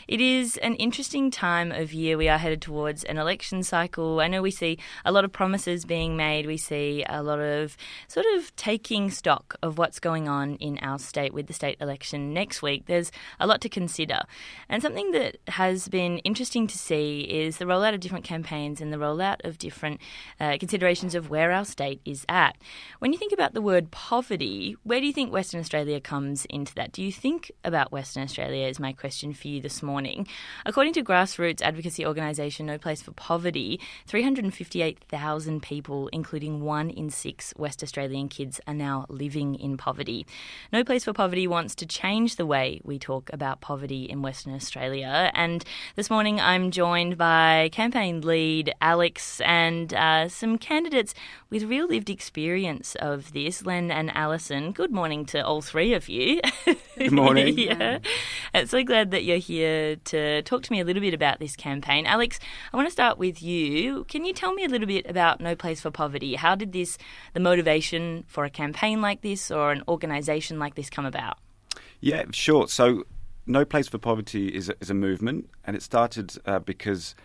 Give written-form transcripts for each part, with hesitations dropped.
It is an interesting time of year. We are headed towards an election cycle. I know we see a lot of promises being made. We see a lot of sort of taking stock of what's going on in our state with the state election next week. There's a lot to consider. And something that has been interesting to see is the rollout of different campaigns and the rollout of different considerations of where our state is at. When you think about the word poverty, where do you think Western Australia comes into that? Do you think about Western Australia is my question for you this morning. According to grassroots advocacy organisation No Place for Poverty, 358,000 people, including 1 in 6 West Australian kids, are now living in poverty. No Place for Poverty wants to change the way we talk about poverty in Western Australia. And this morning I'm joined by campaign lead Alex and some candidates with real lived experience of this, Len and Alison. Good morning to all three of you. Good morning. Yeah. I'm so glad that you're here to talk to me a little bit about this campaign. Alex, I want to start with you. Can you tell me a little bit about No Place for Poverty? How did the motivation for a campaign like this or an organisation like this come about? Yeah, sure. So No Place for Poverty is a movement, and it started because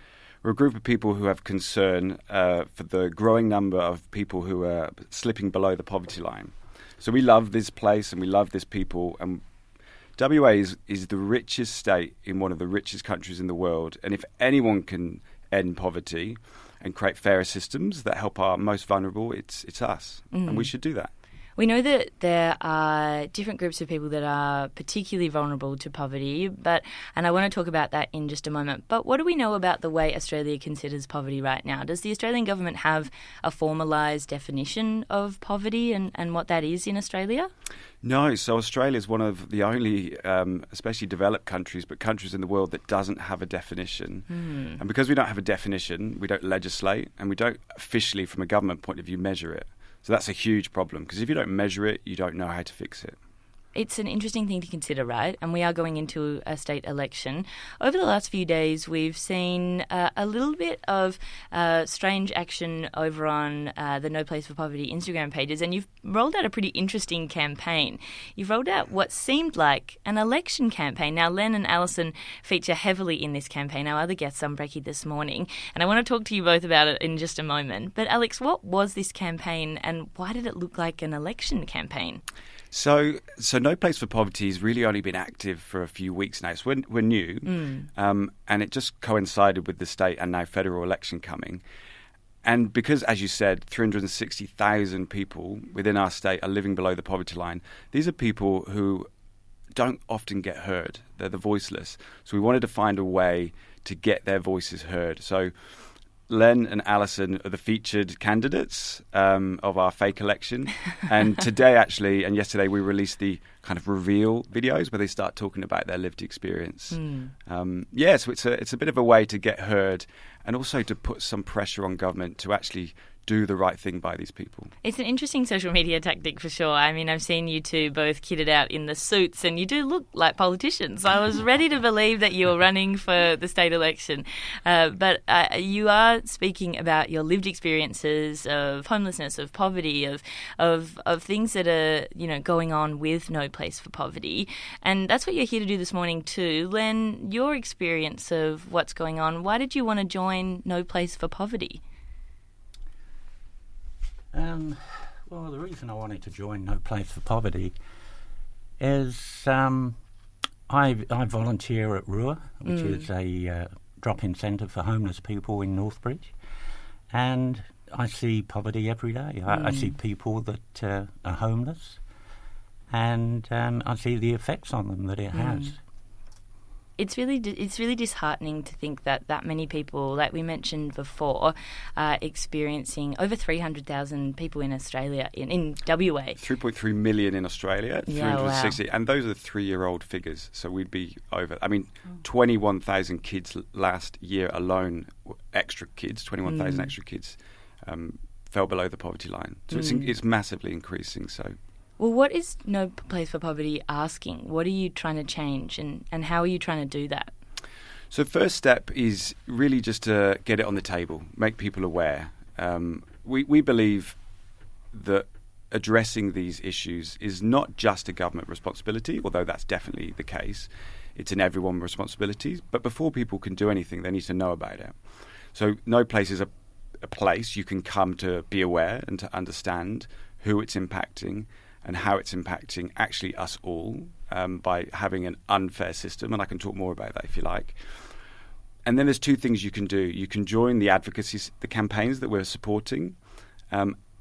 we're a group of people who have concern for the growing number of people who are slipping below the poverty line. So we love this place and we love this people, and WA is the richest state in one of the richest countries in the world. And if anyone can end poverty and create fairer systems that help our most vulnerable, it's us. And we should do that. We know that there are different groups of people that are particularly vulnerable to poverty, and I want to talk about that in just a moment. But what do we know about the way Australia considers poverty right now? Does the Australian government have a formalised definition of poverty and what that is in Australia? No, so Australia is one of the only, especially developed countries, but countries in the world that doesn't have a definition. And because we don't have a definition, we don't legislate, and we don't officially, from a government point of view, measure it. So that's a huge problem, because if you don't measure it, you don't know how to fix it. It's an interesting thing to consider, right? And we are going into a state election. Over the last few days, we've seen a little bit of strange action over on the No Place for Poverty Instagram pages, and you've rolled out a pretty interesting campaign. You've rolled out what seemed like an election campaign. Now, Len and Alison feature heavily in this campaign. Our other guests on Brekkie this morning, and I want to talk to you both about it in just a moment. But Alex, what was this campaign, and why did it look like an election campaign? So No Place for Poverty has really only been active for a few weeks now. So we're new, and it just coincided with the state and now federal election coming. And because, as you said, 360,000 people within our state are living below the poverty line, these are people who don't often get heard. They're the voiceless. So we wanted to find a way to get their voices heard. So Len and Alison are the featured candidates of our fake election. And today, actually, and yesterday, we released the kind of reveal videos where they start talking about their lived experience. So it's a bit of a way to get heard and also to put some pressure on government to actually do the right thing by these people. It's an interesting social media tactic for sure. I mean, I've seen you two both kitted out in the suits and you do look like politicians. I was ready to believe that you were running for the state election. But you are speaking about your lived experiences of homelessness, of poverty, of things that are, going on with No Place for Poverty. And that's what you're here to do this morning too. Len, your experience of what's going on, why did you want to join No Place for Poverty? Well, the reason I wanted to join No Place for Poverty is I volunteer at RUA, which is a drop-in centre for homeless people in Northbridge, and I see poverty every day. I see people that are homeless, and I see the effects on them that it has. It's really disheartening to think that many people, like we mentioned before, are experiencing over 300,000 people in Australia, in WA. 3.3 million in Australia, 360, wow. And those are 3-year-old figures. So we'd be over. 21,000 kids last year alone, 21,000 extra kids fell below the poverty line. So it's massively increasing. So. Well, what is No Place for Poverty asking? What are you trying to change and how are you trying to do that? So first step is really just to get it on the table, make people aware. We believe that addressing these issues is not just a government responsibility, although that's definitely the case. it's an everyone responsibility. But before people can do anything, they need to know about it. So No Place is a place you can come to be aware and to understand who it's impacting and how it's impacting actually us all by having an unfair system. And I can talk more about that if you like. And then there's two things you can do. You can join the advocacy, the campaigns that we're supporting,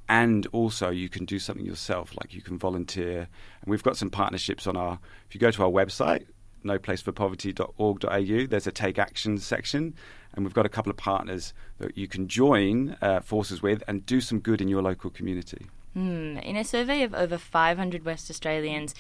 and also you can do something yourself, like you can volunteer. And we've got some partnerships if you go to our website, noplaceforpoverty.org.au, there's a Take Action section, and we've got a couple of partners that you can join forces with and do some good in your local community. In a survey of over 500 West Australians,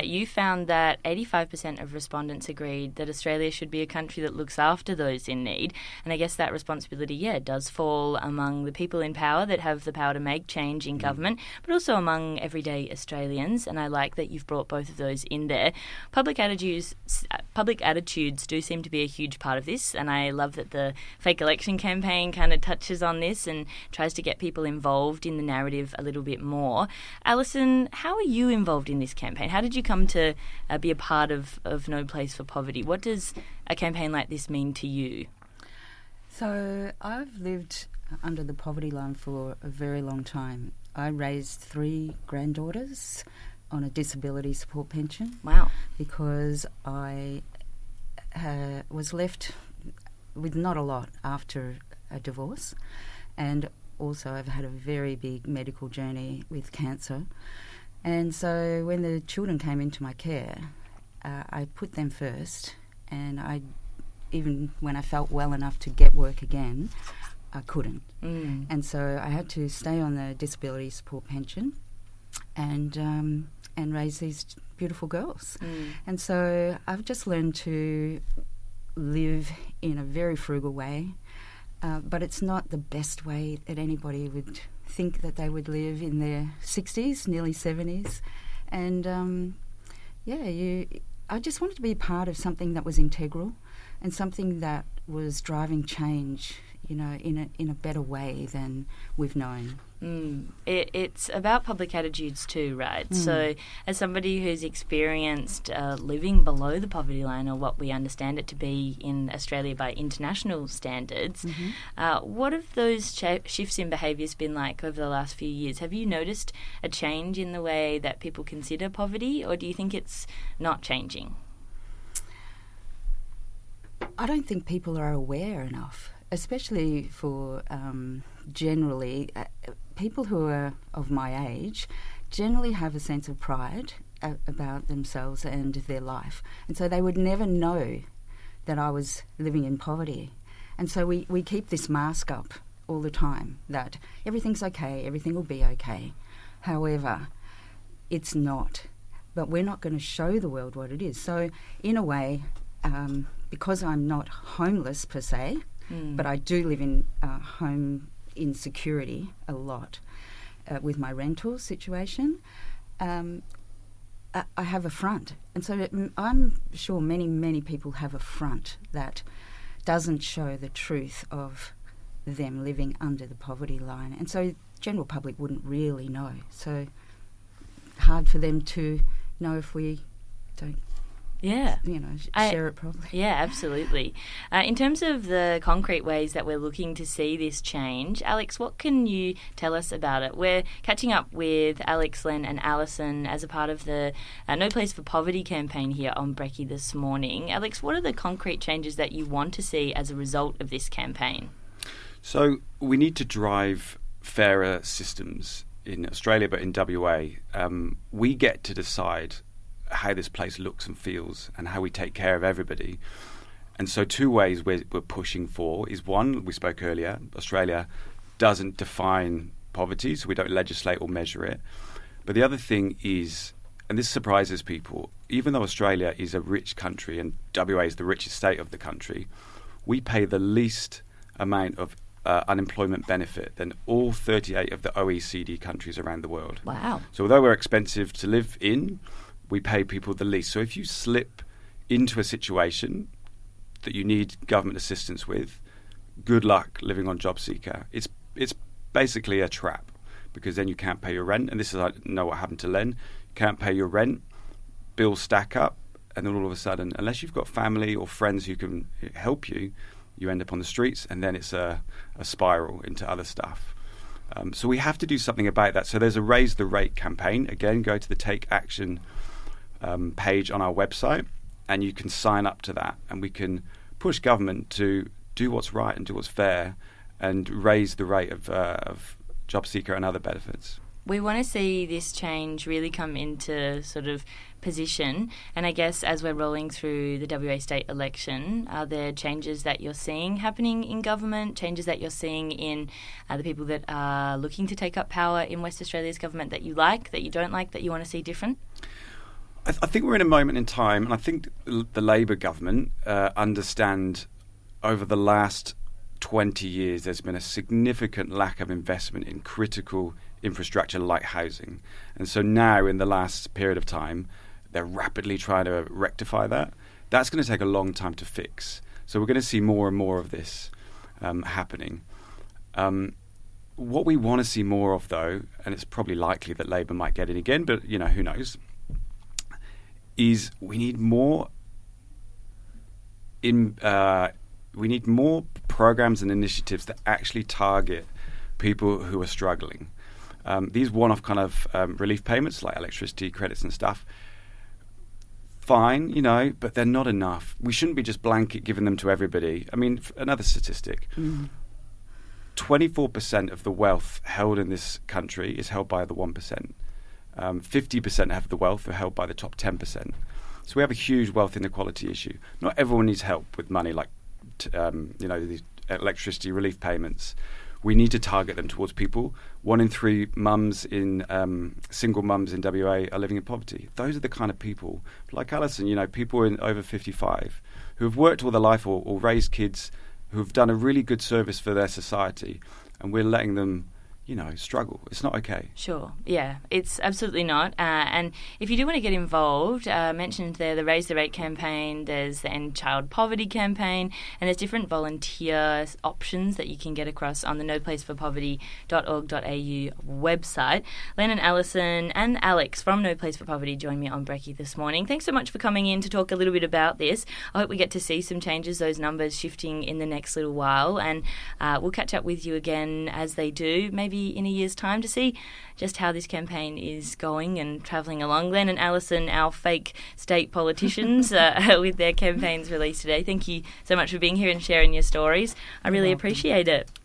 you found that 85% of respondents agreed that Australia should be a country that looks after those in need. And I guess that responsibility, does fall among the people in power that have the power to make change in government, but also among everyday Australians. And I like that you've brought both of those in there. Public attitudes do seem to be a huge part of this, and I love that the fake election campaign kind of touches on this and tries to get people involved in the narrative a little bit more. Alison, how are you involved in this campaign? How did you come to be a part of No Place for Poverty? What does a campaign like this mean to you? So I've lived under the poverty line for a very long time. I raised 3 granddaughters on a disability support pension. Wow. Because I was left with not a lot after a divorce, and also I've had a very big medical journey with cancer. And so when the children came into my care, I put them first, and even when I felt well enough to get work again, I couldn't. And so I had to stay on the disability support pension and raise these beautiful girls. And so I've just learned to live in a very frugal way, but it's not the best way that anybody would think that they would live in their 60s, nearly 70s. And I just wanted to be part of something that was integral and something that was driving change, in a better way than we've known. It's about public attitudes too, right? So as somebody who's experienced living below the poverty line, or what we understand it to be in Australia by international standards, what have those shifts in behaviours been like over the last few years? Have you noticed a change in the way that people consider poverty, or do you think it's not changing? I don't think people are aware enough, especially for generally people who are of my age generally have a sense of pride about themselves and their life. And so they would never know that I was living in poverty. And so we keep this mask up all the time that everything's okay, everything will be okay. However, it's not. But we're not going to show the world what it is. So in a way, because I'm not homeless per se, but I do live in home insecurity a lot with my rental situation, I have a front. And so I'm sure many, many people have a front that doesn't show the truth of them living under the poverty line. And so general public wouldn't really know. So hard for them to know if we don't share it properly. Yeah, absolutely. In terms of the concrete ways that we're looking to see this change, Alex, what can you tell us about it? We're catching up with Alex, Len and Alison as a part of the No Place for Poverty campaign here on Brekkie this morning. Alex, what are the concrete changes that you want to see as a result of this campaign? So we need to drive fairer systems in Australia, but in WA. We get to decide how this place looks and feels and how we take care of everybody. And so 2 ways we're pushing for is, one, we spoke earlier, Australia doesn't define poverty, so we don't legislate or measure it. But the other thing is, and this surprises people, even though Australia is a rich country and WA is the richest state of the country, we pay the least amount of unemployment benefit than all 38 of the OECD countries around the world. Wow. So although we're expensive to live in, we pay people the least. So if you slip into a situation that you need government assistance with, good luck living on JobSeeker. It's basically a trap, because then you can't pay your rent. And this is, I know what happened to Len. You can't pay your rent, bills stack up, and then all of a sudden, unless you've got family or friends who can help you, you end up on the streets, and then it's a spiral into other stuff. So we have to do something about that. So there's a Raise the Rate campaign. Again, go to the Take Action page on our website, and you can sign up to that, and we can push government to do what's right and do what's fair and raise the rate of job seeker and other benefits. We want to see this change really come into sort of position, and I guess as we're rolling through the WA state election, are there changes that you're seeing happening in government, changes that you're seeing in the people that are looking to take up power in West Australia's government that you like, that you don't like, that you want to see different? I think we're in a moment in time, and I think the Labor government understand over the last 20 years there's been a significant lack of investment in critical infrastructure like housing. And so now, in the last period of time, they're rapidly trying to rectify that. That's going to take a long time to fix. So we're going to see more and more of this happening. What we want to see more of, though, and it's probably likely that Labor might get in again, but who knows, is we need more programs and initiatives that actually target people who are struggling. These one-off kind of relief payments, like electricity credits and stuff, fine, but they're not enough. We shouldn't be just blanket giving them to everybody. I mean, another statistic, 24% of the wealth held in this country is held by the 1%. 50% of the wealth are held by the top 10%. So we have a huge wealth inequality issue. Not everyone needs help with money like these electricity relief payments. We need to target them towards people. 1 in 3 single mums in WA are living in poverty. Those are the kind of people, like Alison, people over 55 who have worked all their life or raised kids who have done a really good service for their society, and we're letting them struggle. It's not okay. Sure. Yeah, it's absolutely not. And if you do want to get involved, I mentioned there the Raise the Rate campaign, there's the End Child Poverty campaign, and there's different volunteer options that you can get across on the noplaceforpoverty.org.au website. Len and Alison and Alex from No Place for Poverty joined me on Brekkie this morning. Thanks so much for coming in to talk a little bit about this. I hope we get to see some changes, those numbers shifting in the next little while, and we'll catch up with you again as they do, maybe in a year's time, to see just how this campaign is going and travelling along. Len and Alison, our fake state politicians, with their campaigns released today. Thank you so much for being here and sharing your stories. I really appreciate it.